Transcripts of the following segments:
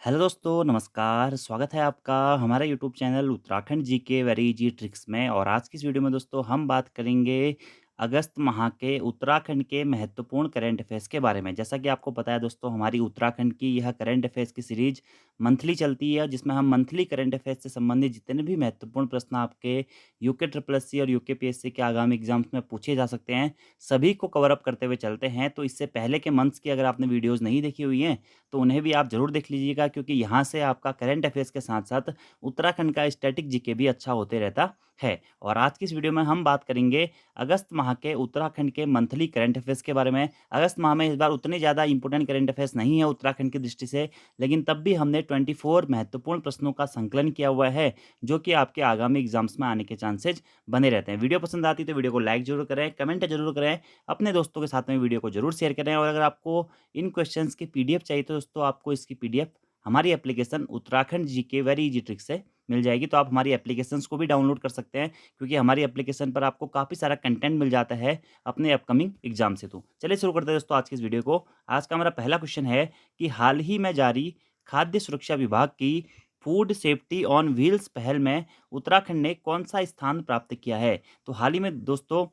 Hello दोस्तों, नमस्कार। स्वागत है आपका हमारा YouTube channel Uttarakhand GK very easy tricks में। और आज की इस वीडियो में दोस्तों हम बात करेंगे अगस्त माह के उत्तराखंड के महत्वपूर्ण करंट अफेयर्स के बारे में। जैसा कि आपको पता है दोस्तों, हमारी उत्तराखंड की यह करंट अफेयर्स की सीरीज मंथली चलती है, जिसमें हम मंथली करंट अफेयर्स से संबंधित जितने भी महत्वपूर्ण प्रश्न आपके यूके ट्रिपल एससी और यूके पीएससी के आगामी एग्जाम्स में पूछे जा सकते हैं, सभी को कवर अप करते हुए चलते हैं। तो इससे पहले के मंथ्स की अगर आपने वीडियोज़ नहीं देखी हुई हैं, तो उन्हें भी आप ज़रूर देख लीजिएगा, क्योंकि यहाँ से आपका करंट अफेयर्स के साथ-साथ उत्तराखंड का स्टैटिक जीके भी अच्छा होते रहता है। और आज की इस वीडियो में हम बात करेंगे अगस्त माह के उत्तराखंड के मंथली करंट अफेयर्स के बारे में। अगस्त माह में इस बार उतने ज़्यादा इंपोर्टेंट करंट अफेयर्स नहीं है उत्तराखंड की दृष्टि से, लेकिन तब भी हमने 24 महत्वपूर्ण प्रश्नों का संकलन किया हुआ है, जो कि आपके आगामी एग्ज़ाम्स में आने के चांसेज़ बने रहते हैं। वीडियो पसंद आती है तो वीडियो को लाइक ज़रूर करें, कमेंट ज़रूर करें, अपने दोस्तों के साथ में वीडियो को ज़रूर शेयर करें। और अगर आपको इन क्वेश्चंस की पीडीएफ चाहिए तो दोस्तों आपको इसकी पीडीएफ हमारी application Uttarakhand GK very easy trick से मिल जाएगी। तो आप हमारी एप्लीकेशंस को भी डाउनलोड कर सकते हैं, क्योंकि हमारी एप्लीकेशन पर आपको काफ़ी सारा कंटेंट मिल जाता है अपने अपकमिंग एग्जाम से। तो चलिए शुरू करते हैं दोस्तों आज की इस वीडियो को। आज का हमारा पहला क्वेश्चन है कि हाल ही में जारी खाद्य सुरक्षा विभाग की फूड सेफ्टी ऑन व्हील्स पहल में उत्तराखंड ने कौन सा स्थान प्राप्त किया है। तो हाल ही में दोस्तों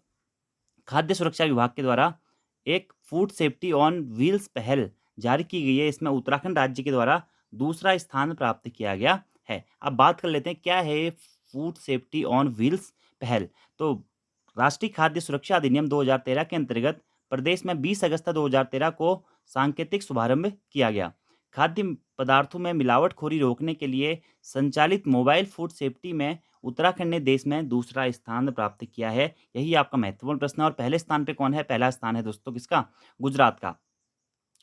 खाद्य सुरक्षा विभाग के द्वारा एक फूड सेफ्टी ऑन व्हील्स पहल जारी की गई है। इसमें उत्तराखंड राज्य के द्वारा दूसरा स्थान प्राप्त किया गया है। अब बात कर लेते हैं क्या है ये फूड सेफ्टी ऑन व्हील्स पहल। तो राष्ट्रीय खाद्य सुरक्षा अधिनियम 2013 के अंतर्गत प्रदेश में 20 अगस्त 2013 को सांकेतिक शुभारंभ किया गया। खाद्य पदार्थों में मिलावटखोरी रोकने के लिए संचालित मोबाइल फूड सेफ्टी में उत्तराखंड ने देश में दूसरा स्थान प्राप्त किया है। यही आपका महत्वपूर्ण प्रश्न है। और पहले स्थान पे कौन है? पहला स्थान है दोस्तों किसका? गुजरात का।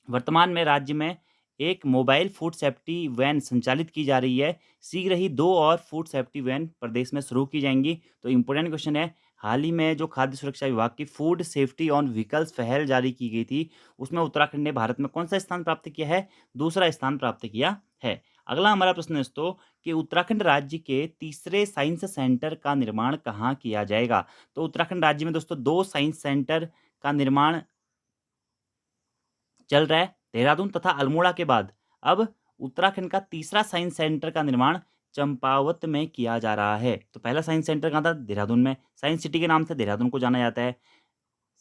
वर्तमान में राज्य में एक मोबाइल फूड सेफ्टी वैन संचालित की जा रही है। शीघ्र ही 2 और फूड सेफ्टी वैन प्रदेश में शुरू की जाएँगी। तो इम्पोर्टेंट क्वेश्चन है, हाल ही में जो खाद्य सुरक्षा विभाग की फूड सेफ्टी ऑन व्हीकल्स पहल जारी की गई थी, उसमें उत्तराखंड ने भारत में कौन-सा स्थान प्राप्त किया है? दूसरा स्थान प्राप्त किया है। अगला हमारा प्रश्न है दोस्तों कि उत्तराखंड राज्य के तीसरे साइंस सेंटर का निर्माण कहाँ किया जाएगा? तो उत्तराखंड राज्य में दोस्तों 2 साइंस सेंटर का निर्माण चल रहा है, देहरादून तथा अल्मोड़ा के बाद अब उत्तराखंड का तीसरा साइंस सेंटर का निर्माण चंपावत में किया जा रहा है। तो पहला साइंस सेंटर कहाँ था? देहरादून में। साइंस सिटी के नाम से देहरादून को जाना जाता है।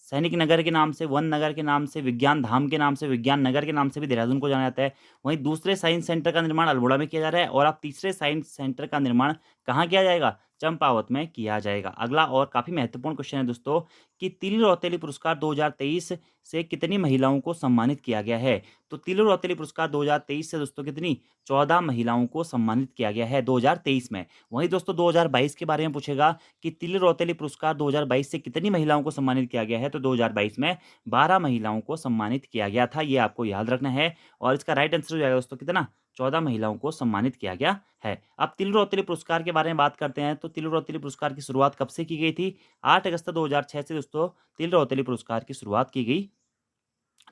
सैनिक नगर के नाम से, वन नगर के नाम से, विज्ञान धाम के नाम से, विज्ञान नगर के नाम से भी देहरादून को जाना जाता है। वहीं दूसरे साइंस सेंटर का निर्माण अल्मोड़ा में किया जा रहा है, और अब तीसरे साइंस सेंटर का निर्माण कहाँ किया जाएगा? चंपावत में किया जाएगा। अगला और काफ़ी महत्वपूर्ण क्वेश्चन है दोस्तों कि तिल रौतेली पुरस्कार 2023 से कितनी महिलाओं को सम्मानित किया गया है? तो तिल रौतेली पुरस्कार 2023 से दोस्तों कितनी? 14 महिलाओं को सम्मानित किया गया है 2023 में। वहीं दोस्तों 2022 के बारे में पूछेगा कि तिल रौतेली पुरस्कार 2022 से कितनी महिलाओं को सम्मानित किया गया है? तो 2022 में 12 महिलाओं को सम्मानित किया गया था। ये आपको याद रखना है। और इसका राइट आंसर हो जाएगा दोस्तों कितना? 14 महिलाओं को सम्मानित किया गया है। अब तिल रौतेली पुरस्कार के बारे में बात करते हैं। तो तिल रौतेली पुरस्कार की शुरुआत कब से की गई थी? 8 अगस्त 2006 से दोस्तों तिल रौतेली पुरस्कार की शुरुआत की गई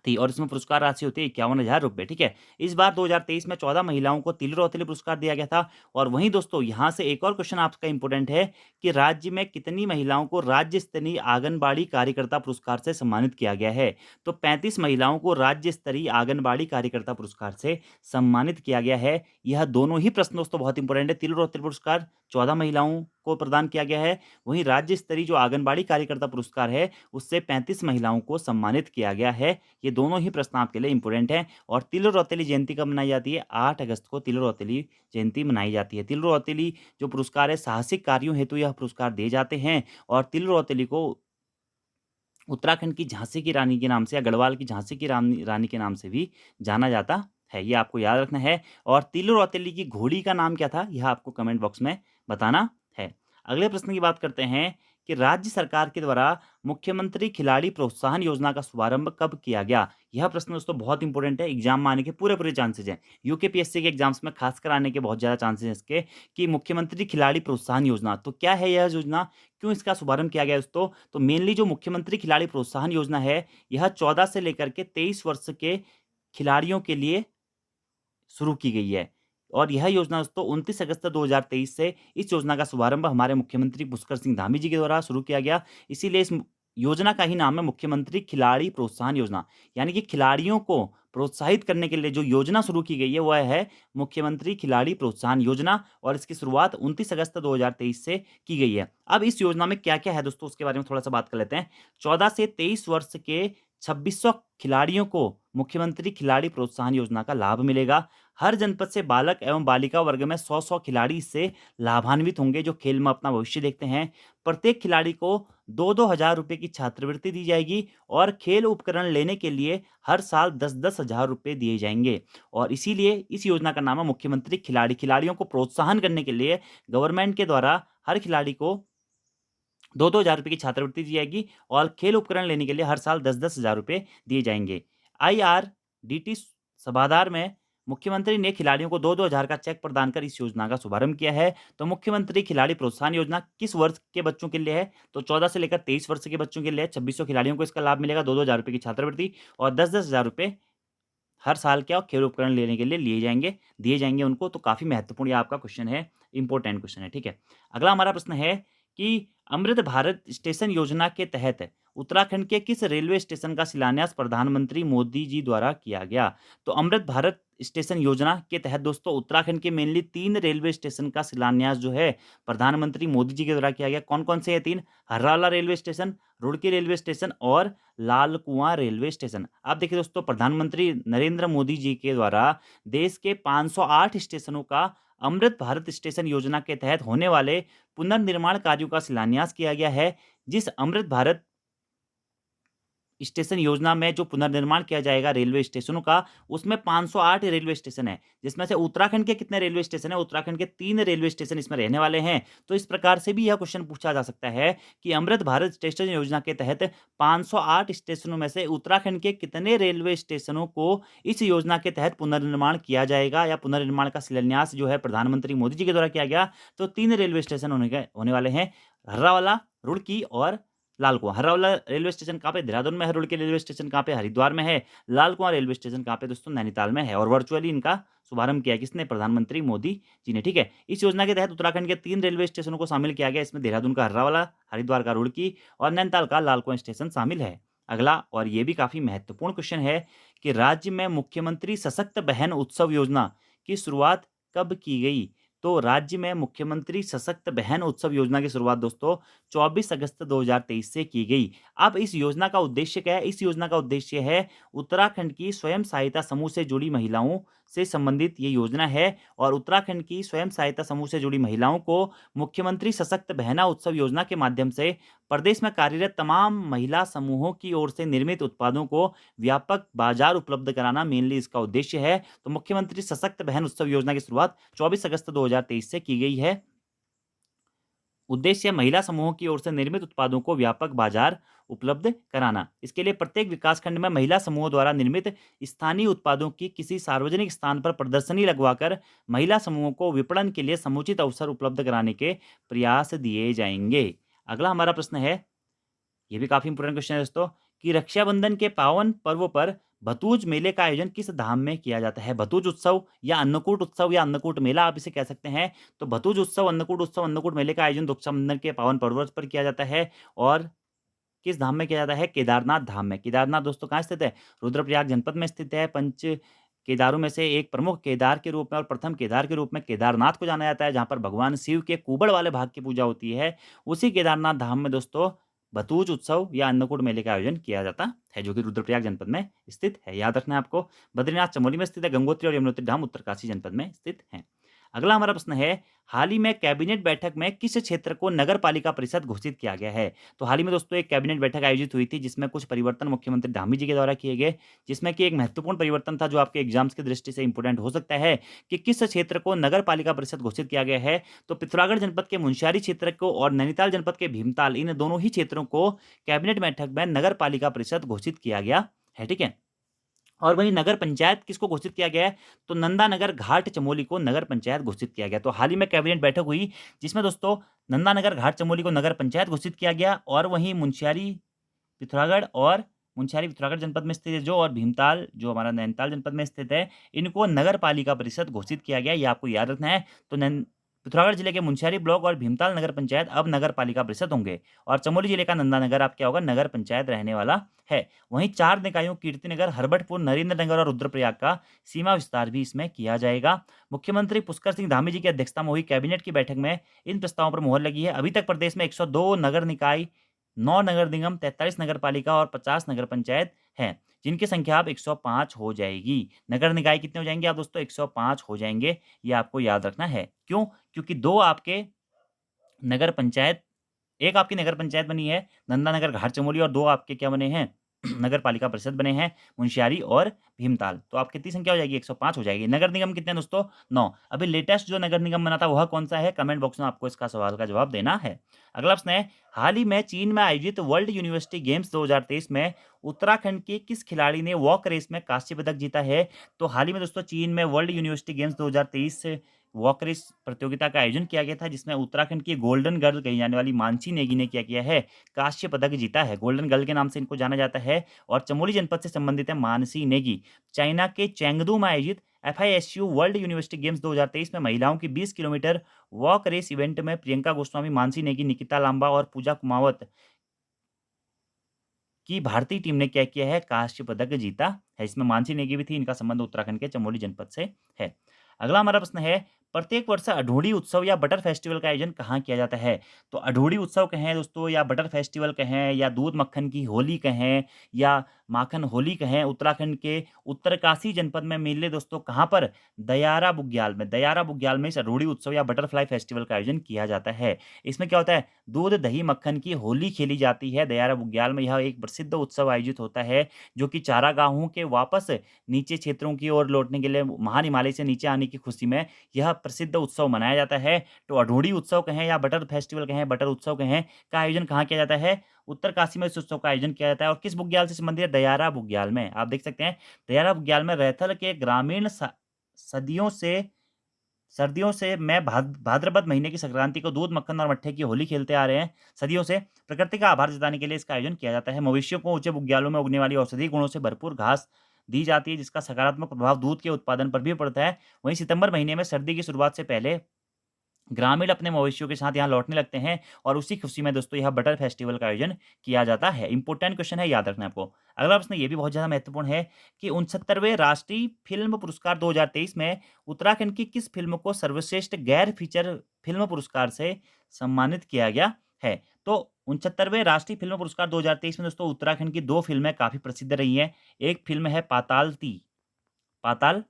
थी, और इसमें पुरस्कार राशि होती है 51,000 रुपए, ठीक है। इस बार 2023 में 14 महिलाओं को तिल रौतेली पुरस्कार दिया गया था। और वहीं दोस्तों यहाँ से एक और क्वेश्चन आपका इंपॉर्टेंट है कि राज्य में कितनी महिलाओं को राज्य स्तरीय आंगनबाड़ी कार्यकर्ता पुरस्कार से सम्मानित किया गया है? तो 35 महिलाओं को राज्य स्तरीय आंगनबाड़ी कार्यकर्ता पुरस्कार से सम्मानित किया गया है। यह दोनों ही प्रश्न दोस्तों बहुत इंपॉर्टेंट है। तिल रौतेली पुरस्कार 14 महिलाओं को प्रदान किया गया है। वहीं राज्य स्तरीय जो आंगनबाड़ी कार्यकर्ता पुरस्कार है, उससे 35 महिलाओं को सम्मानित किया गया है। ये दोनों ही प्रश्न आपके लिए इंपॉर्टेंट हैं। और तिल रौतेली जयंती कब मनाई जाती है? 8 अगस्त को तिल रौतेली जयंती मनाई जाती है। तिल रौतेली जो पुरस्कार है, साहसिक कार्यों हेतु यह पुरस्कार दिए जाते हैं। और तिल रौतेली को उत्तराखंड की झांसी की रानी के नाम से या गढ़वाल की झांसी की रानी रानी के नाम से भी जाना जाता है। ये आपको याद रखना है। और तिल रौतेली की घोड़ी का नाम क्या था? यह आपको कमेंट बॉक्स में बताना है। अगले प्रश्न की बात करते हैं कि राज्य सरकार के द्वारा मुख्यमंत्री खिलाड़ी प्रोत्साहन योजना का शुभारंभ कब किया गया? यह प्रश्न दोस्तों बहुत इंपॉर्टेंट है। एग्जाम में आने के पूरे चांसेस हैं। यूकेपीएससी के एग्जाम्स में खासकर आने के बहुत ज़्यादा चांसेस हैं इसके कि मुख्यमंत्री खिलाड़ी प्रोत्साहन योजना, तो क्या है यह योजना? क्यों इसका शुभारंभ किया गया दोस्तों? तो मेनली जो मुख्यमंत्री खिलाड़ी प्रोत्साहन योजना है, यह 14 से लेकर के 23 वर्ष के खिलाड़ियों के लिए शुरू की गई है। और यह योजना दोस्तों 29 अगस्त 2023 से इस योजना का शुभारंभ हमारे मुख्यमंत्री पुष्कर सिंह धामी जी के द्वारा शुरू किया गया। इसीलिए इस योजना का ही नाम है मुख्यमंत्री खिलाड़ी प्रोत्साहन योजना। यानी कि खिलाड़ियों को प्रोत्साहित करने के लिए जो योजना शुरू की गई है वह है मुख्यमंत्री खिलाड़ी प्रोत्साहन योजना और इसकी शुरुआत 29 अगस्त 2023 से की गई है। अब इस योजना में क्या-क्या है दोस्तों उसके बारे में थोड़ा-सा बात कर लेते हैं। 14 से 23 वर्ष के 2600 खिलाड़ियों को मुख्यमंत्री खिलाड़ी प्रोत्साहन योजना का लाभ मिलेगा। हर जनपद से बालक एवं बालिका वर्ग में 100-100 खिलाड़ी इससे लाभान्वित होंगे जो खेल में अपना भविष्य देखते हैं। प्रत्येक खिलाड़ी को 2-2 हज़ार रुपए की छात्रवृत्ति दी जाएगी और खेल उपकरण लेने के लिए हर साल 10-10 हज़ार रुपए दिए जाएँगे। और इसीलिए इस योजना का नाम है मुख्यमंत्री खिलाड़ियों को प्रोत्साहन करने के लिए गवर्नमेंट के द्वारा हर खिलाड़ी को 2-2 हज़ार रुपए की छात्रवृत्ति दी जाएगी और खेल उपकरण लेने के लिए हर साल 10-10 हज़ार रुपए दिए जाएँगे। आईआरडीटी सभागार में मुख्यमंत्री ने खिलाड़ियों को 2-2 हज़ार का चेक प्रदान कर इस योजना का शुभारंभ किया है। तो मुख्यमंत्री खिलाड़ी प्रोत्साहन योजना किस वर्ष के बच्चों के लिए है? तो 14 से लेकर 23 वर्ष के बच्चों के लिए है। 2600 खिलाड़ियों को इसका लाभ मिलेगा, 2-2 हज़ार रुपए की छात्रवृत्ति और 10-10 हज़ार रुपए हर साल क्या खेल उपकरण लेने के लिए दिए जाएँगे उनको। तो काफ़ी महत्वपूर्ण ये आपका क्वेश्चन है, इम्पोर्टेंट क्वेश्चन है, ठीक है। अगला हमारा प्रश्न है कि अमृत भारत स्टेशन योजना के तहत उत्तराखंड के किस रेलवे स्टेशन का शिलान्यास प्रधानमंत्री मोदी जी द्वारा किया गया? तो अमृत भारत स्टेशन योजना के तहत दोस्तों उत्तराखंड के मेनली 3 रेलवे स्टेशन का शिलान्यास जो है प्रधानमंत्री मोदी जी के द्वारा किया गया। कौन-कौन से हैं 3? Harrala railway station, Roorkee railway station और लाल कुआं रेलवे स्टेशन। आप देखिए दोस्तों प्रधानमंत्री नरेंद्र मोदी जी के द्वारा देश के 508 स्टेशनों का अमृत भारत स्टेशन योजना के तहत होने वाले पुनर्निर्माण कार्यों का शिलान्यास किया गया है। जिस अमृत भारत स्टेशन योजना में जो पुनर्निर्माण किया जाएगा रेलवे स्टेशनों का, उसमें 508 रेलवे स्टेशन है, जिसमें से उत्तराखंड के कितने रेलवे स्टेशन हैं? उत्तराखंड के 3 रेलवे स्टेशन इसमें रहने वाले हैं। तो इस प्रकार से भी यह क्वेश्चन पूछा जा सकता है कि अमृत भारत स्टेशन योजना के तहत 508 स्टेशनों में से उत्तराखंड के कितने रेलवे स्टेशनों को इस योजना के तहत पुनर्निर्माण किया जाएगा या पुनर्निर्माण का शिलान्यास जो है प्रधानमंत्री मोदी जी के द्वारा किया गया। तो 3 रेलवे स्टेशन होने वाले हैं, हर्रावाला, रुड़की और लाल कुआँ। हर्रावाला रेलवे स्टेशन कहाँ पे? देहरादून में है। रुड़की रेलवे स्टेशन कहाँ पे? हरिद्वार में है। लाल कुआँ रेलवे स्टेशन कहाँ पे दोस्तों? नैनीताल में है और वर्चुअली इनका शुभारंभ किया है किसने? प्रधानमंत्री मोदी जी ने, ठीक है। इस योजना के तहत उत्तराखंड के 3 रेलवे स्टेशनों को शामिल किया गया। इसमें देहरादून का हर्रावाला, हरिद्वार का रुड़की और नैनीताल का लाल कुआँ स्टेशन शामिल है। अगला और ये भी काफ़ी महत्वपूर्ण क्वेश्चन है कि राज्य में मुख्यमंत्री सशक्त बहन उत्सव योजना की शुरुआत कब की गई? तो राज्य में मुख्यमंत्री सशक्त बहन उत्सव योजना की शुरुआत दोस्तों 24 अगस्त 2023 से की गई। अब इस योजना का उद्देश्य क्या है? इस योजना का उद्देश्य है उत्तराखंड की स्वयं सहायता समूह से जुड़ी महिलाओं से संबंधित ये योजना है और उत्तराखंड की स्वयं सहायता समूह से जुड़ी महिलाओं को मुख्यमंत्री सशक्त बहना उत्सव योजना के माध्यम से प्रदेश में कार्यरत तमाम महिला समूहों की ओर से निर्मित उत्पादों को व्यापक बाजार उपलब्ध कराना मेनली इसका उद्देश्य है। तो मुख्यमंत्री सशक्त बहन उत्सव योजना की शुरुआत 24 अगस्त 2023 से की गई है। उद्देश्य महिला समूहों की ओर से निर्मित उत्पादों को व्यापक बाजार उपलब्ध कराना। इसके लिए प्रत्येक विकासखंड में महिला समूहों द्वारा निर्मित स्थानीय उत्पादों की किसी सार्वजनिक स्थान पर प्रदर्शनी लगवाकर महिला समूहों को विपणन के लिए समुचित अवसर उपलब्ध कराने के प्रयास दिए जाएंगे। अगला हमारा प्रश्न है, ये भी काफ़ी इंपॉर्टेंट क्वेश्चन है दोस्तों, कि रक्षाबंधन के पावन पर्व पर भतूज मेले का आयोजन किस धाम में किया जाता है? भतूज उत्सव या अन्नकूट मेला आप इसे कह सकते हैं। तो भतूज उत्सव, अन्नकूट मेले का आयोजन रक्षाबंधन के पावन पर्व पर किया जाता है और किस धाम में किया जाता है? केदारनाथ धाम में। केदारनाथ दोस्तों कहाँ स्थित है? रुद्रप्रयाग जनपद में स्थित है। पंच केदारों में से एक प्रमुख केदार के रूप में और प्रथम केदार के रूप में केदारनाथ को जाना जाता है, जहाँ पर भगवान शिव के कुबड़ वाले भाग की पूजा होती है। उसी केदारनाथ धाम में दोस्तों भतूज उत्सव या अन्नकूट मेले का आयोजन किया जाता है, जो कि रुद्रप्रयाग जनपद में स्थित है। याद रखना है आपको। बद्रीनाथ चमोली में स्थित है। गंगोत्री और यमुनोत्री धाम उत्तरकाशी जनपद में स्थित हैं। अगला हमारा प्रश्न है, हाल ही में कैबिनेट बैठक में किस क्षेत्र को नगर पालिका परिषद घोषित किया गया है? तो हाल ही में दोस्तों एक कैबिनेट बैठक आयोजित हुई थी जिसमें कुछ परिवर्तन मुख्यमंत्री धामी जी के द्वारा किए गए, जिसमें कि एक महत्वपूर्ण परिवर्तन था जो आपके एग्जाम्स की दृष्टि से इंपोर्टेंट हो सकता है कि किस क्षेत्र को नगर पालिका परिषद घोषित किया गया है। तो पिथौरागढ़ जनपद के मुंशियारी क्षेत्र को और नैनीताल जनपद के भीमताल, इन दोनों ही क्षेत्रों को कैबिनेट बैठक में नगर पालिका परिषद घोषित किया गया है, ठीक है। और वहीं नगर पंचायत किसको घोषित किया गया है? तो नंदानगर घाट चमोली को नगर पंचायत घोषित किया गया। तो हाल ही में कैबिनेट बैठक हुई जिसमें दोस्तों नंदानगर घाट चमोली को नगर पंचायत घोषित किया गया और वहीं मुंशियारी पिथौरागढ़ जनपद में स्थित है जो, और भीमताल जो हमारा नैनीताल जनपद में स्थित है, इनको नगर पालिका परिषद घोषित किया गया। ये आपको याद रखना है। तो पिथौरागढ़ जिले के मुनस्यारी ब्लॉक और भीमताल नगर पंचायत अब नगर पालिका परिषद होंगे। और चमोली जिले का नंदानगर अब क्या होगा, नगर पंचायत रहने वाला है। वहीं 4 निकायों कीर्तिनगर, हरबटपुर, नरेंद्रनगर और रुद्रप्रयाग का सीमा विस्तार भी इसमें किया जाएगा। मुख्यमंत्री पुष्कर सिंह धामी जी की अध्यक्षता में हुई कैबिनेट की बैठक में इन प्रस्तावों पर मुहर लगी है। अभी तक प्रदेश में 102 नगर निकाय, 9 नगर निगम, 43 नगर पालिका और 50 नगर पंचायत हैं, जिनकी संख्या अब 105 हो जाएगी। नगर निकाय कितने हो जाएंगे आप दोस्तों? 105 हो जाएंगे। ये आपको याद रखना है। क्यों? क्योंकि 2 आपके नगर पंचायत, एक आपकी नगर पंचायत बनी है नंदानगर घाट चमोली, और 2 आपके क्या बने हैं नगर पालिका परिषद बने हैं, मुनस्यारी और भीमताल। तो आप कितनी संख्या हो जाएगी? 105 हो जाएगी। नगर निगम कितने हैं दोस्तों? 9। अभी लेटेस्ट जो नगर निगम बना था वह कौन सा है? कमेंट बॉक्स में आपको इसका सवाल का जवाब देना है। अगला प्रश्न है, हाल ही में चीन में आयोजित वर्ल्ड यूनिवर्सिटी गेम्स 2023 में उत्तराखंड के किस खिलाड़ी ने वॉक रेस में कांस्य पदक जीता है? तो हाल ही में दोस्तों चीन में वर्ल्ड यूनिवर्सिटी गेम्स 2023 से वॉक रेस प्रतियोगिता का आयोजन किया गया था, जिसमें उत्तराखंड की गोल्डन गर्ल कही जाने वाली मानसी नेगी ने क्या किया है? कांस्य पदक जीता है। गोल्डन गर्ल के नाम से इनको जाना जाता है। और चमोली जनपद से संबंधित है मानसी नेगी। चाइना के चेंगदू में आयोजित एफआईएसयू वर्ल्ड यूनिवर्सिटी गेम्स 2023 में महिलाओं की 20 किलोमीटर वॉक रेस इवेंट में प्रियंका गोस्वामी, मानसी नेगी, निकिता लांबा और पूजा कुमावत की भारतीय टीम ने क्या किया है? कांस्य पदक जीता है। इसमें मानसी नेगी भी थी। इनका संबंध उत्तराखंड के चमोली जनपद से है। अगला हमारा प्रश्न है, प्रत्येक वर्ष अढोड़ी उत्सव या बटर फेस्टिवल का आयोजन कहाँ किया जाता है? तो अढोड़ी उत्सव कहें दोस्तों, या बटर फेस्टिवल कहें, या दूध मक्खन की होली कहें, या माखन होली कहें, उत्तराखंड के उत्तरकाशी जनपद में मेले दोस्तों कहाँ पर? दयारा बुग्याल में। दयारा बुग्याल में इस अढोड़ी उत्सव या बटरफ्लाई फेस्टिवल का आयोजन किया जाता है। इसमें क्या होता है? दूध दही मक्खन की होली खेली जाती है दयारा बुग्याल में। यह एक प्रसिद्ध उत्सव आयोजित होता है, जो कि चारागाहों के वापस नीचे क्षेत्रों की ओर लौटने के लिए महान हिमालय से नीचे आने की खुशी में यह प्रसिद्ध उत्सव मनाया जाता है। तो अढोड़ी उत्सव कहें या बटर फेस्टिवल कहें, बटर उत्सव कहें, का आयोजन कहाँ किया जाता है? उत्तरकाशी में इस उत्सव का आयोजन किया जाता है। और किस बुग्याल से संबंधित है? दयारा बुग्याल में। आप देख सकते हैं दयारा बुग्याल में रैथल के ग्रामीण सदियों से सर्दियों से मैं भाद्रपद महीने की संक्रांति को दूध मक्खन और मट्ठे की होली खेलते आ रहे हैं। सदियों से प्रकृति का आभार जताने के लिए इसका आयोजन किया जाता है। मवेशियों को ऊंचे बुग्यालों में उगने वाली औषधीय गुणों से भरपूर घास दी जाती है, जिसका सकारात्मक प्रभाव दूध के उत्पादन पर भी पड़ता है। वहीं सितंबर महीने में सर्दी की शुरुआत से पहले ग्रामीण अपने मवेशियों के साथ यहाँ लौटने लगते हैं, और उसी खुशी में दोस्तों यह बटर फेस्टिवल का आयोजन किया जाता है। इंपॉर्टेंट क्वेश्चन है, याद रखना आपको। अगला प्रश्न ये भी बहुत ज़्यादा महत्वपूर्ण है कि 69वें राष्ट्रीय फिल्म पुरस्कार 2023 में उत्तराखंड की किस फिल्म को सर्वश्रेष्ठ गैर फीचर फिल्म पुरस्कार से सम्मानित किया गया है? तो 69वें राष्ट्रीय फिल्म पुरस्कार 2023 में दोस्तों उत्तराखंड की 2 फिल्में काफ़ी प्रसिद्ध रही हैं। एक फिल्म है पाताल ती, पाताल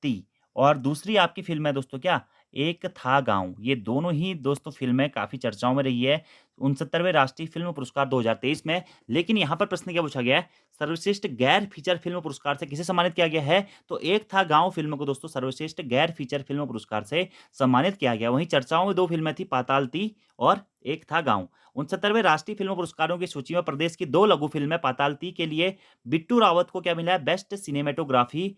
ती, और दूसरी आपकी फ़िल्म है दोस्तों क्या? एक था गाँव। ये दोनों ही दोस्तों फ़िल्में काफ़ी चर्चाओं में रही है 69वें राष्ट्रीय फ़िल्म पुरस्कार 2023 में। लेकिन यहाँ पर प्रश्न क्या पूछा गया है? सर्वश्रेष्ठ गैर फीचर फ़िल्म पुरस्कार से किसे सम्मानित किया गया है? तो एक था गाँव फ़िल्म को दोस्तों सर्वश्रेष्ठ गैर फीचर फ़िल्म पुरस्कार से सम्मानित किया गया। वहीं चर्चाओं में 2 फ़िल्में थी, पाताल ती और एक था गाँव। 69वें राष्ट्रीय फ़िल्म पुरस्कारों की सूची में प्रदेश की 2 लघु फ़िल्में पाताल ती के लिए बिट्टू रावत को क्या मिला है? बेस्ट सिनेमैटोग्राफी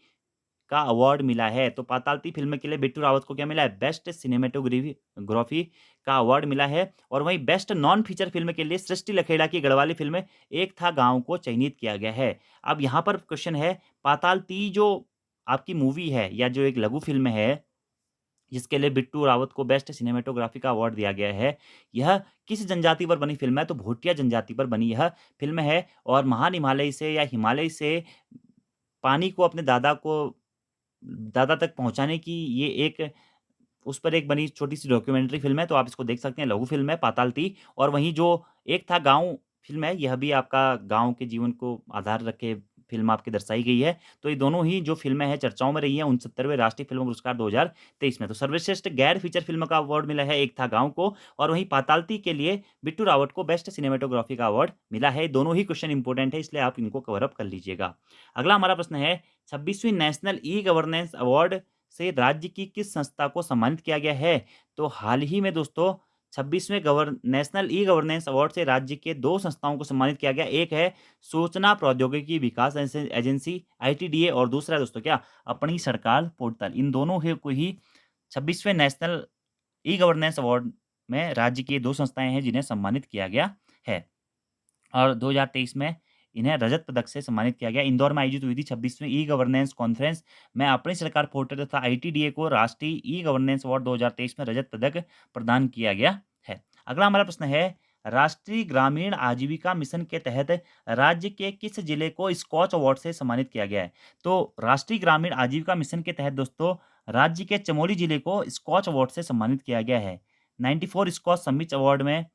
का अवार्ड मिला है। तो पातालती फ़िल्म के लिए बिट्टू रावत को क्या मिला है? बेस्ट ग्राफी का अवार्ड मिला है। और वहीं बेस्ट नॉन फीचर फ़िल्म के लिए सृष्टि लखेड़ा की गढ़वाली फ़िल्म एक था गाँव को चयनित किया गया है। अब यहाँ पर क्वेश्चन है, पातालती जो आपकी मूवी है या जो एक लघु फ़िल्म है, जिसके लिए बिट्टू रावत को बेस्ट सिनेमैटोग्राफी का अवार्ड दिया गया है, यह किस जनजाति पर बनी फ़िल्म है? तो भोटिया जनजाति पर बनी यह फ़िल्म है। और महान हिमालय से या हिमालय से पानी को अपने दादा तक पहुँचाने की ये एक उस पर एक बनी छोटी-सी डॉक्यूमेंट्री फ़िल्म है, तो आप इसको देख सकते हैं। लघु फ़िल्म है पातालती। और वहीं जो एक था गाँव फ़िल्म है, यह भी आपका गाँव के जीवन को आधार रख के फ़िल्म आपकी दर्शाई गई है। तो ये दोनों ही जो फ़िल्में हैं चर्चाओं में रही हैं 69वें राष्ट्रीय फ़िल्म पुरस्कार 2023 में। तो सर्वश्रेष्ठ गैर फीचर फ़िल्म का अवार्ड मिला है एक था गाँव को, और वहीं पातालती के लिए बिट्टू रावत को बेस्ट सिनेमैटोग्राफी का अवार्ड मिला है। दोनों ही क्वेश्चन इंपॉर्टेंट है, इसलिए आप इनको कवर अप कर लीजिएगा। अगला हमारा प्रश्न है, 26वीं नेशनल ई-गवर्नेंस अवार्ड से राज्य की किस संस्था को सम्मानित किया गया है? तो हाल ही में दोस्तों 26वें नेशनल ई-गवर्नेंस अवार्ड से राज्य के 2 संस्थाओं को सम्मानित किया गया। एक है सूचना प्रौद्योगिकी विकास एजेंसी आईटीडीए, और दूसरा है दोस्तों क्या? अपनी सरकार पोर्टल। इन दोनों ही को ही 26वें नेशनल ई-गवर्नेंस अवार्ड में राज्य की 2 संस्थाएँ हैं जिन्हें सम्मानित किया गया है। और 2023 में इन्हें रजत पदक से सम्मानित किया गया। इंदौर में आयोजित हुई थी 26वीं ई-गवर्नेंस कॉन्फ्रेंस में अपनी सरकार पोर्टल तथा आईटीडीए को राष्ट्रीय ई-गवर्नेंस अवार्ड 2023 में रजत पदक प्रदान किया गया है। अगला हमारा प्रश्न है, राष्ट्रीय ग्रामीण आजीविका मिशन के तहत राज्य के किस जिले को स्कॉच अवार्ड से सम्मानित किया गया है? तो राष्ट्रीय ग्रामीण आजीविका मिशन के तहत दोस्तों राज्य के चमोली जिले को स्कॉच अवार्ड से सम्मानित किया गया है। 94 स्कॉच समिट अवार्ड में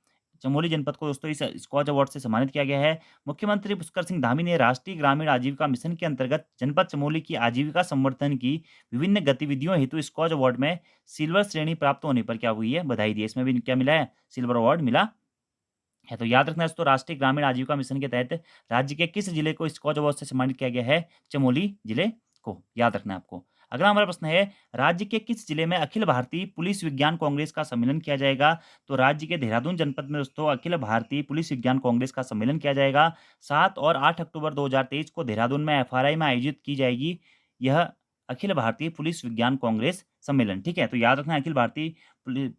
चमोली जनपद को दोस्तों इस स्कॉच अवार्ड से सम्मानित किया गया है। मुख्यमंत्री पुष्कर सिंह धामी ने राष्ट्रीय ग्रामीण आजीविका मिशन के अंतर्गत जनपद चमोली की आजीविका संवर्धन की विभिन्न गतिविधियों हेतु स्कॉच अवार्ड में सिल्वर श्रेणी प्राप्त होने पर क्या हुई है, बधाई दी है। इसमें भी क्या मिला है, सिल्वर अवार्ड मिला है। तो याद रखना है दोस्तों, राष्ट्रीय ग्रामीण आजीविका मिशन के तहत राज्य के किस जिले को स्कॉच अवार्ड से सम्मानित किया गया है, चमोली जिले को, याद रखना है आपको। अगला हमारा प्रश्न है, राज्य के किस जिले में अखिल भारतीय पुलिस विज्ञान कांग्रेस का सम्मेलन किया जाएगा? तो राज्य के देहरादून जनपद में दोस्तों अखिल भारतीय पुलिस विज्ञान कांग्रेस का सम्मेलन किया जाएगा। 7 और 8 अक्टूबर 2023 को देहरादून में एफआरआई में आयोजित की जाएगी यह अखिल भारतीय पुलिस विज्ञान कांग्रेस सम्मेलन, ठीक है। तो याद रखना, अखिल भारतीय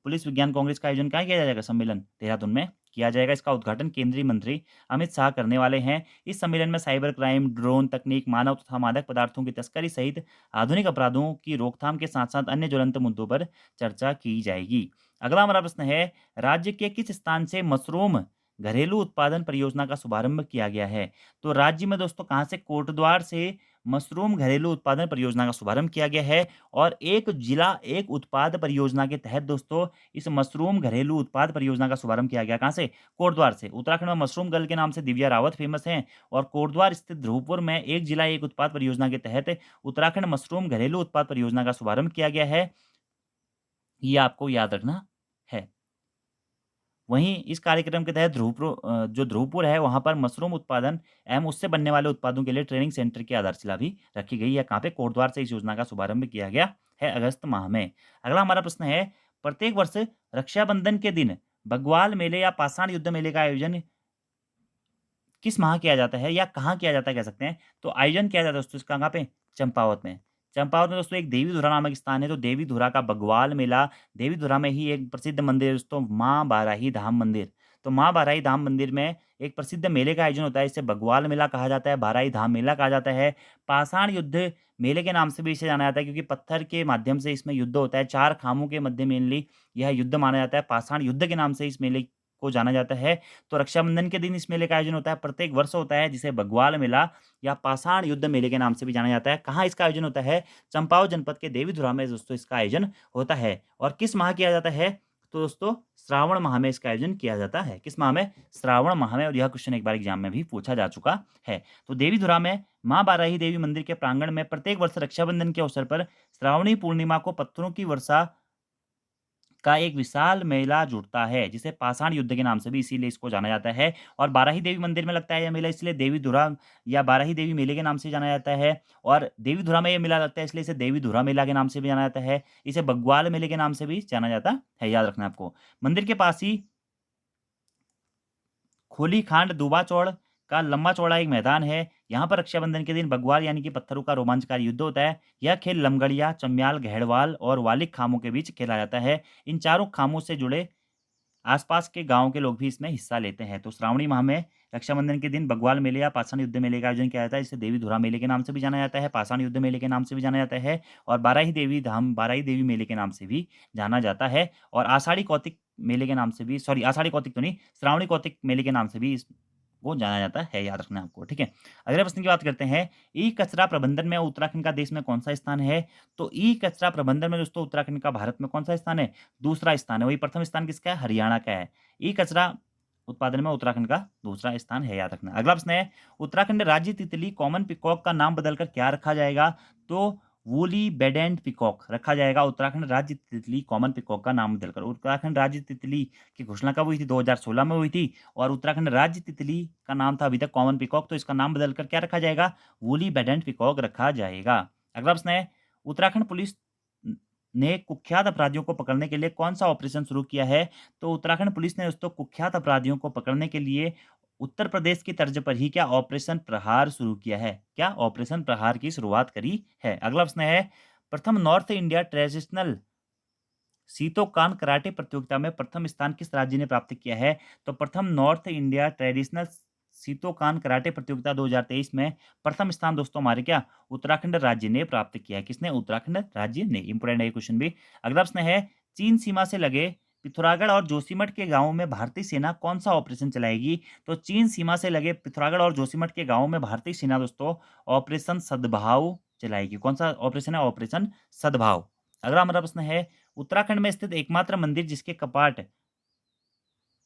पुलिस विज्ञान कांग्रेस का आयोजन कहाँ किया जाएगा, सम्मेलन देहरादून में किया जाएगा। इसका उद्घाटन केंद्रीय मंत्री अमित शाह करने वाले हैं। इस सम्मेलन में साइबर क्राइम, ड्रोन तकनीक, मानव तथा मादक पदार्थों की तस्करी सहित आधुनिक अपराधों की रोकथाम के साथ-साथ अन्य ज्वलंत मुद्दों पर चर्चा की जाएगी। अगला हमारा प्रश्न है, राज्य के किस स्थान से मशरूम घरेलू उत्पादन परियोजना का शुभारंभ किया गया है? तो राज्य में दोस्तों कहाँ से, कोटद्वार से मशरूम घरेलू उत्पादन परियोजना का शुभारंभ किया गया है। और एक जिला एक उत्पाद परियोजना के तहत दोस्तों इस मशरूम घरेलू उत्पाद परियोजना का शुभारंभ किया गया। कहाँ से, कोटद्वार से। उत्तराखंड में मशरूम गर्ल के नाम से दिव्या रावत फेमस हैं और कोटद्वार स्थित ध्रुवपुर में एक जिला एक उत्पाद परियोजना के तहत उत्तराखंड मशरूम घरेलू उत्पाद परियोजना का शुभारंभ किया गया है। ये आपको याद रखना है। वहीं इस कार्यक्रम के तहत जो ध्रुवपुर है वहाँ पर मशरूम उत्पादन एवं उससे बनने वाले उत्पादों के लिए ट्रेनिंग सेंटर की आधारशिला भी रखी गई है। कहाँ पे, कोटद्वार से इस योजना का शुभारंभ किया गया है अगस्त माह में। अगला हमारा प्रश्न है, प्रत्येक वर्ष रक्षाबंधन के दिन बग्वाल मेले या पाषाण युद्ध मेले का आयोजन किस माह किया जाता है या कहाँ किया जाता है कह सकते हैं। तो आयोजन किया जाता है दोस्तों इसका कहाँ पे, चंपावत में। चंपावत में दोस्तों एक देवीधुरा नामक स्थान है, तो देवीधुरा का बग्वाल मेला, देवीधुरा में ही एक प्रसिद्ध मंदिर है दोस्तों, माँ बाराही धाम मंदिर। तो माँ बाराही धाम मंदिर में एक प्रसिद्ध मेले का आयोजन होता है, इसे बग्वाल मेला कहा जाता है, बाराही धाम मेला कहा जाता है। पाषाण युद्ध मेले के नाम से भी इसे जाना जाता है क्योंकि पत्थर के माध्यम से इसमें युद्ध होता है। 4 खामों के मध्य मेनली यह युद्ध माना जाता है। पाषाण युद्ध के नाम से इस मेले को जाना जाता है। तो रक्षाबंधन के दिन इस मेले का आयोजन होता है, प्रत्येक वर्ष होता है, जिसे बग्वाल मेला या पाषाण युद्ध मेले के नाम से भी जाना जाता है। कहाँ इसका आयोजन होता है, चंपावत जनपद के देवीधुरा में दोस्तों इसका आयोजन होता है। और किस माह किया जाता है, तो दोस्तों श्रावण माह में इसका आयोजन किया जाता है। किस माह में, श्रावण माह में। और यह क्वेश्चन एक बार एग्जाम में भी पूछा जा चुका है। तो देवीधुरा में माँ बाराही देवी मंदिर के प्रांगण में प्रत्येक वर्ष रक्षाबंधन के अवसर पर श्रावणी पूर्णिमा को पत्थरों की वर्षा का एक विशाल मेला जुड़ता है, जिसे पाषाण युद्ध के नाम से भी इसीलिए इसको जाना जाता है। और बाराही देवी मंदिर में लगता है यह मेला, इसलिए देवीधुरा या बाराही देवी मेले के नाम से जाना जाता है। और देवीधुरा में यह मेला लगता है, इसलिए इसे देवीधुरा मेला के नाम से भी जाना जाता है। इसे बग्वाल मेले के नाम से भी जाना जाता है, याद रखना आपको। मंदिर के पास ही खोली खांड दूबा चौड़ का लंबा चौड़ा एक मैदान है। यहाँ पर रक्षाबंधन के दिन बग्वाल यानी कि पत्थरों का रोमांचकारी युद्ध होता है। यह खेल लमगड़िया, चम्याल, घेड़वाल और वालिक खामों के बीच खेला जाता है। इन चारों खामों से जुड़े आसपास के गाँव के लोग भी इसमें हिस्सा लेते हैं। तो श्रावणी माह में रक्षाबंधन के दिन बग्वाल मेले या पाषाण युद्ध मेले का आयोजन किया जाता है। इसे देवीधुरा मेले के नाम से भी जाना जाता है, पाषाण युद्ध मेले के नाम से भी जाना जाता है और बाराही देवी धाम बाराही देवी मेले के नाम से भी जाना जाता है। और आषाढ़ी कौतिक मेले के नाम से भी, सॉरी आषाढ़ी कौतिक तो नहीं, श्रावणी कौतिक मेले के नाम से भी वो जाना जाता है, याद रखना है आपको, ठीक है। अगले प्रश्न की बात करते हैं, ई कचरा प्रबंधन में उत्तराखंड का देश में कौन सा स्थान है? तो ई कचरा प्रबंधन में दोस्तों उत्तराखंड का भारत में कौन सा स्थान है? दूसरा स्थान है। वही प्रथम स्थान किसका है? हरियाणा का है। ई कचरा उत्पादन में उत्तराखंड का दूसरा स्थान है, याद रखना। अगला प्रश्न है, उत्तराखंड राज्य तितली कॉमन पिकॉक का नाम बदलकर क्या रखा जाएगा? तो वूली बेडेंट पिकॉक रखा जाएगा। उत्तराखंड राज्य तितली कॉमन पिकॉक का नाम बदलकर। उत्तराखंड राज्य तितली की घोषणा कब हुई थी? 2016 में हुई थी। और उत्तराखंड राज्य तितली का नाम था अभी तक कॉमन पिकॉक, तो इसका नाम बदलकर क्या रखा जाएगा? वूली बेडेंट पिकॉक रखा जाएगा। अगला प्रश्न है, उत्तराखंड पुलिस ने कुख्यात अपराधियों को पकड़ने के लिए कौन सा ऑपरेशन शुरू किया है? तो उत्तराखंड पुलिस ने दोस्तों कुख्यात अपराधियों को पकड़ने के लिए उत्तर प्रदेश की तर्ज पर ही क्या ऑपरेशन प्रहार शुरू किया है? क्या ऑपरेशन प्रहार की शुरुआत करी है? अगला प्रश्न है, प्रथम नॉर्थ इंडिया ट्रेडिशनल सीतोकान कराटे प्रतियोगिता में प्रथम स्थान किस राज्य ने प्राप्त किया है? तो प्रथम नॉर्थ इंडिया ट्रेडिशनल सीतोकान कराटे प्रतियोगिता 2023 में प्रथम स्थान दोस्तों हमारे क्या उत्तराखंड राज्य ने प्राप्त किया है। किसने? उत्तराखंड राज्य ने। इंपॉर्टेंट है ये क्वेश्चन भी। अगला प्रश्न है, चीन सीमा से लगे पिथौरागढ़ और जोशीमठ के गाँवों में भारतीय सेना कौन-सा ऑपरेशन चलाएगी? तो चीन सीमा से लगे पिथौरागढ़ और जोशीमठ के गाँवों में भारतीय सेना दोस्तों ऑपरेशन सद्भाव चलाएगी। कौन-सा ऑपरेशन है? ऑपरेशन सद्भाव। अगला हमारा प्रश्न है, उत्तराखंड में स्थित एकमात्र मंदिर जिसके कपाट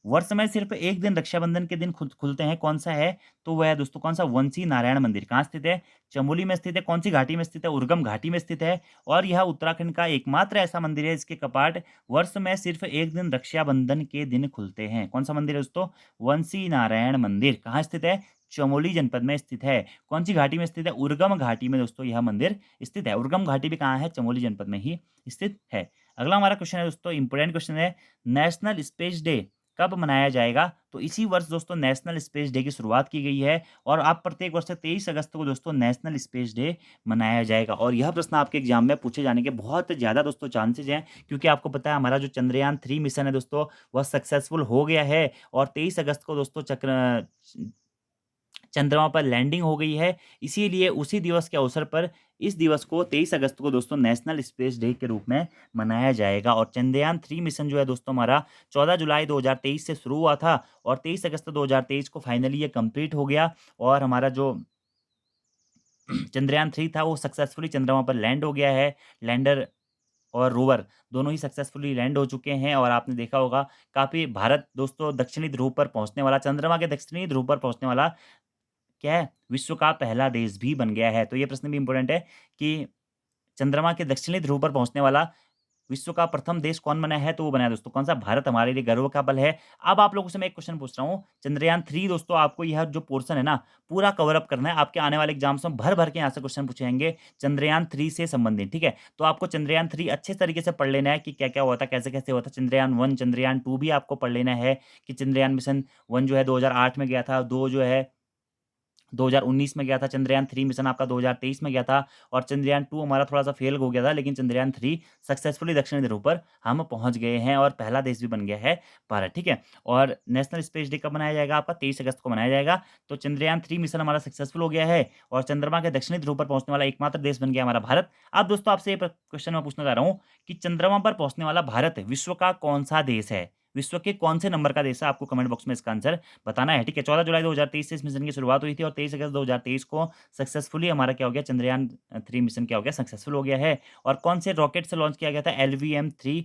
वर्ष में सिर्फ 1 दिन रक्षाबंधन के दिन खुलते हैं, कौन-सा है? तो वह है दोस्तों कौन-सा? वंशी नारायण मंदिर। कहाँ स्थित है? चमोली में स्थित है। कौन-सी घाटी में स्थित है? उर्गम घाटी में स्थित है और यह उत्तराखंड का एकमात्र ऐसा मंदिर है जिसके कपाट वर्ष में सिर्फ 1 दिन रक्षाबंधन के दिन खुलते हैं। कौन-सा मंदिर है दोस्तों? वंशी नारायण मंदिर। कहाँ स्थित है? चमोली जनपद में स्थित है। कौन-सी घाटी में स्थित है? उर्गम घाटी में दोस्तों यह मंदिर स्थित है। उर्गम घाटी भी कहाँ है? चमोली जनपद में ही स्थित है। अगला हमारा क्वेश्चन है दोस्तों, इम्पोर्टेंट क्वेश्चन है, नेशनल स्पेस डे कब मनाया जाएगा? तो इसी वर्ष दोस्तों नेशनल स्पेस डे की शुरुआत की गई है और अब प्रत्येक वर्ष 23 अगस्त को दोस्तों नेशनल स्पेस डे मनाया जाएगा और यह प्रश्न आपके एग्जाम में पूछे जाने के बहुत ज़्यादा दोस्तों चांसेस हैं, क्योंकि आपको पता है हमारा जो चंद्रयान 3 मिशन है दोस्तों, वह सक्सेसफुल हो गया है और 23 अगस्त को दोस्तों चंद्रमा पर लैंडिंग हो गई है। इसीलिए उसी दिवस के अवसर पर इस दिवस को 23 अगस्त को दोस्तों नेशनल स्पेस डे के रूप में मनाया जाएगा और चंद्रयान 3 मिशन जो है दोस्तों हमारा 14 जुलाई 2023 से शुरू हुआ था और 23 अगस्त 2023 को फाइनली ये कंप्लीट हो गया और हमारा जो चंद्रयान 3 था वो सक्सेसफुली चंद्रमा पर लैंड हो गया है। लैंडर और रोवर दोनों ही सक्सेसफुली लैंड हो चुके हैं और आपने देखा होगा काफ़ी भारत दोस्तों दक्षिणी ध्रुव पर पहुँचने वाला, चंद्रमा के दक्षिणी ध्रुव पर पहुँचने वाला क्या है? विश्व का पहला देश भी बन गया है। तो ये प्रश्न भी इम्पोर्टेंट है कि चंद्रमा के दक्षिणी ध्रुव पर पहुँचने वाला विश्व का प्रथम देश कौन बना है? तो वो बना है दोस्तों कौन-सा? भारत हमारे लिए गर्व का पल है। अब आप लोगों से मैं एक क्वेश्चन पूछ रहा हूँ, चंद्रयान 3 दोस्तों आपको यह जो पोर्शन है ना, पूरा कवर अप करना है। आपके आने वाले एग्ज़ाम्स में भर-भर के यहाँ से क्वेश्चन पूछे जाएँगे चंद्रयान 3 से संबंधित, ठीक है? तो आपको चंद्रयान 3 अच्छे तरीके से पढ़ लेना है कि क्या-क्या हुआ था, कैसे-कैसे हुआ था। चंद्रयान 1, चंद्रयान 2 भी आपको पढ़ लेना है कि चंद्रयान मिशन 1 जो है 2008 में गया था, 2 जो है 2019 में गया था, चंद्रयान 3 मिशन आपका 2023 में गया था और चंद्रयान 2 हमारा थोड़ा-सा फेल हो गया था, लेकिन चंद्रयान 3 सक्सेसफुली दक्षिणी ध्रुव पर हम पहुँच गए हैं और पहला देश भी बन गया है भारत, ठीक है? और नेशनल स्पेस डे कब मनाया जाएगा आपका? 23 अगस्त को मनाया जाएगा। तो चंद्रयान 3 मिशन हमारा सक्सेसफुल हो गया है और चंद्रमा के दक्षिणी ध्रुव पर पहुँचने वाला एकमात्र देश बन गया हमारा भारत। अब दोस्तों आपसे ये क्वेश्चन मैं पूछना चाह रहा हूँ कि चंद्रमा पर पहुँचने वाला भारत विश्व का कौन-सा देश है? विश्व के कौन से नंबर का देश है? आपको कमेंट बॉक्स में इसका आंसर बताना है, ठीक है? 14 जुलाई 2023 से इस मिशन की शुरुआत हुई थी और 23 अगस्त 2023 को सक्सेसफुली हमारा क्या हो गया? चंद्रयान 3 मिशन क्या हो गया? सक्सेसफुल हो गया है और कौन से रॉकेट से लॉन्च किया गया था? LVM-3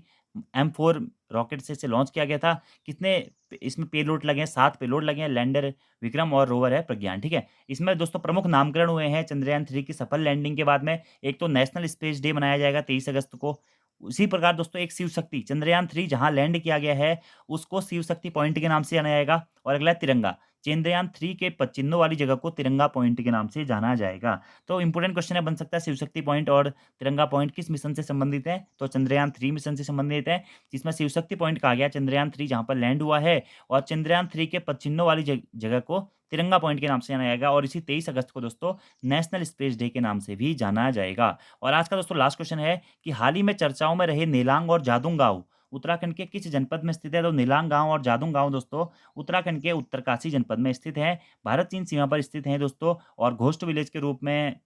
M4 रॉकेट से इसे लॉन्च किया गया था। कितने इसमें पेलोड लगे हैं? 7 पेलोड लगे हैं, लैंडर विक्रम और रोवर है प्रज्ञान, ठीक है? इसमें दोस्तों प्रमुख नामकरण हुए हैं चंद्रयान 3 की सफल लैंडिंग के बाद में। एक तो नेशनल स्पेस डे मनाया जाएगा 23 अगस्त को। उसी प्रकार दोस्तों एक शिव शक्ति चंद्रयान 3 जहाँ लैंड किया गया है, उसको शिव शक्ति पॉइंट के नाम से जाना जाएगा और अगला है तिरंगा। चंद्रयान 3 के चिन्हों वाली जगह को तिरंगा पॉइंट के नाम से जाना जाएगा। तो इंपोर्टेंट क्वेश्चन है बन सकता है शिव शक्ति पॉइंट और तिरंगा पॉइंट किस मिशन से संबंधित है? तो चंद्रयान 3 मिशन से संबंधित है, जिसमें शिव शक्ति पॉइंट कहा गया चंद्रयान 3 जहाँ पर लैंड हुआ है और चंद्रयान 3 के चिन्हों वाली जगह को तिरंगा पॉइंट के नाम से जाना जाएगा और इसी 23 अगस्त को दोस्तों नेशनल स्पेस डे के नाम से भी जाना जाएगा। और आज का दोस्तों लास्ट क्वेश्चन है कि हाल ही में चर्चाओं में रहे नेलांग और जादूंग गाँव उत्तराखंड के किस जनपद में स्थित है? तो नेलांग गाँव और जादूंग गाँव दोस्तों उत्तराखंड के उत्तरकाशी जनपद में स्थित है। भारत-चीन सीमा पर स्थित हैं दोस्तों और घोस्ट विलेज के रूप में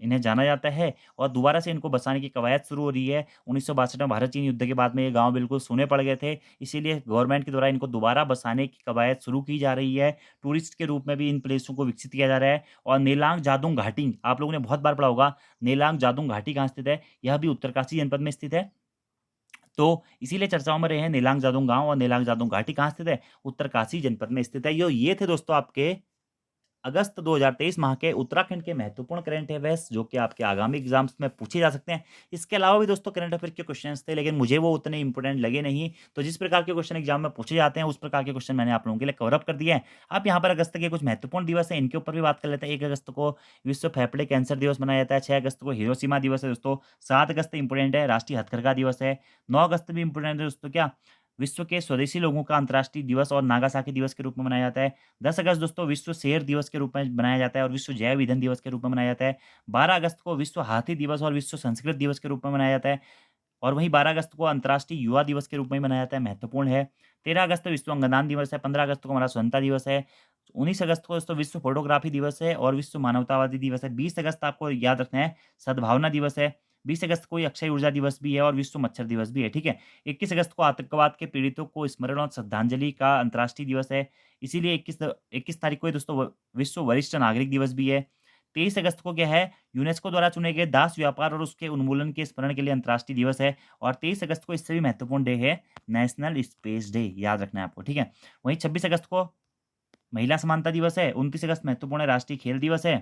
इन्हें जाना जाता है और दोबारा से इनको बसाने की कवायद शुरू हो रही है। 1962 में भारत-चीन युद्ध के बाद में ये गाँव बिल्कुल सूने पड़ गए थे। इसीलिए गवर्नमेंट के द्वारा इनको दोबारा बसाने की कवायद शुरू की जा रही है। टूरिस्ट के रूप में भी इन प्लेसों को विकसित किया जा रहा है और नेलांग जादुंग घाटी आप लोगों ने बहुत बार पढ़ा होगा। नेलांग जादुंग घाटी कहाँ स्थित है? यह भी उत्तरकाशी जनपद में स्थित है। तो इसीलिए चर्चाओं में रहे हैं नेलांग जादुंग गाँव और नेलांग जादुंग घाटी कहाँ स्थित है? उत्तरकाशी जनपद में स्थित है। ये थे दोस्तों आपके अगस्त 2023 माह के उत्तराखंड के महत्वपूर्ण करंट अफेयर्स जो कि आपके आगामी एग्जाम्स में पूछे जा सकते हैं। इसके अलावा भी दोस्तों करंट अफेयर के क्वेश्चंस थे, लेकिन मुझे वो उतने इंपॉर्टेंट लगे नहीं। तो जिस प्रकार के क्वेश्चन एग्जाम में पूछे जाते हैं, उस प्रकार के क्वेश्चन मैंने आप लोगों के लिए कवर अप कर दिए हैं। आप यहाँ पर अगस्त के कुछ महत्वपूर्ण दिवस हैं, इनके ऊपर भी बात कर लेते हैं। 1 अगस्त को विश्व फेफड़े कैंसर दिवस मनाया जाता है। 6 अगस्त को हिरोशिमा दिवस है दोस्तों। 7 अगस्त इंपॉर्टेंट है, राष्ट्रीय हथकरघा दिवस है। 9 अगस्त भी इंपॉर्टेंट है दोस्तों क्या विश्व के स्वदेशी लोगों का अंतर्राष्ट्रीय दिवस और नागासाकी दिवस के रूप में मनाया जाता है। 10 अगस्त दोस्तों विश्व शेर दिवस के रूप में मनाया जाता है और विश्व जैव ईंधन दिवस के रूप में मनाया जाता है। 12 अगस्त को विश्व हाथी दिवस और विश्व संस्कृत दिवस के रूप में मनाया जाता है और वहीं 12 अगस्त को अंतर्राष्ट्रीय युवा दिवस के रूप में मनाया जाता है, महत्वपूर्ण है। 13 अगस्त विश्व अंगदान दिवस है। 15 अगस्त को हमारा स्वतंत्रता दिवस है। 19 अगस्त को दोस्तों विश्व फ़ोटोग्राफ़ी दिवस है और विश्व मानवतावादी दिवस है। 20 अगस्त आपको याद रखना है सद्भावना दिवस है। 20 अगस्त को ही अक्षय ऊर्जा दिवस भी है और विश्व मच्छर दिवस भी है, ठीक है? 21 अगस्त को आतंकवाद के पीड़ितों को स्मरण और श्रद्धांजलि का अंतर्राष्ट्रीय दिवस है। इसीलिए 21 तारीख को ही दोस्तों विश्व वरिष्ठ नागरिक दिवस भी है। 23 अगस्त को क्या है, यूनेस्को द्वारा चुने गए दास व्यापार और उसके उन्मूलन के स्मरण के लिए अंतर्राष्ट्रीय दिवस है। और 23 अगस्त को इससे भी महत्वपूर्ण डे है, नेशनल स्पेस डे, याद रखना है आपको, ठीक है? वहीं 26 अगस्त को महिला समानता दिवस है, 29 अगस्त महत्वपूर्ण है राष्ट्रीय खेल दिवस है।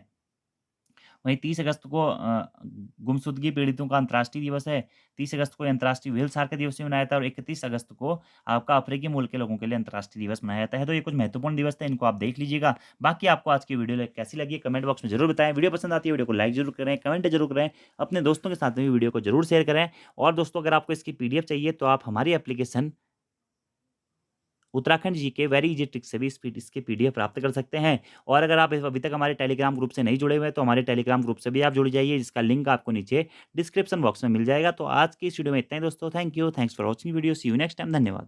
वहीं 30 अगस्त को गुमशुदगी पीड़ितों का अंतर्राष्ट्रीय दिवस है। 30 अगस्त को अंतर्राष्ट्रीय व्हेल शार्क दिवस भी मनाया जाता है और 31 अगस्त को आपका अफ्रीकी मूल के लोगों के लिए अंतर्राष्ट्रीय दिवस मनाया जाता है। तो ये कुछ महत्वपूर्ण दिवस थे, इनको आप देख लीजिएगा। बाकी आपको आज की वीडियो कैसी लगी कमेंट बॉक्स में ज़रूर बताएँ। वीडियो पसंद आती है वीडियो को लाइक ज़रूर करें, कमेंट ज़रूर करें, अपने दोस्तों के साथ में भी वीडियो को ज़रूर शेयर करें। और दोस्तों अगर आपको इसकी पीडीएफ चाहिए तो आप हमारी application Uttarakhand GK very easy trick से भी इसके पीडीएफ प्राप्त कर सकते हैं। और अगर आप अभी तक हमारे टेलीग्राम ग्रुप से नहीं जुड़े हुए हैं तो हमारे टेलीग्राम ग्रुप से भी आप जुड़ जाइए, जिसका लिंक आपको नीचे डिस्क्रिप्शन बॉक्स में मिल जाएगा। तो आज की इस वीडियो में इतना ही दोस्तों। Thank you, thanks for watching video, see you next time, धन्यवाद।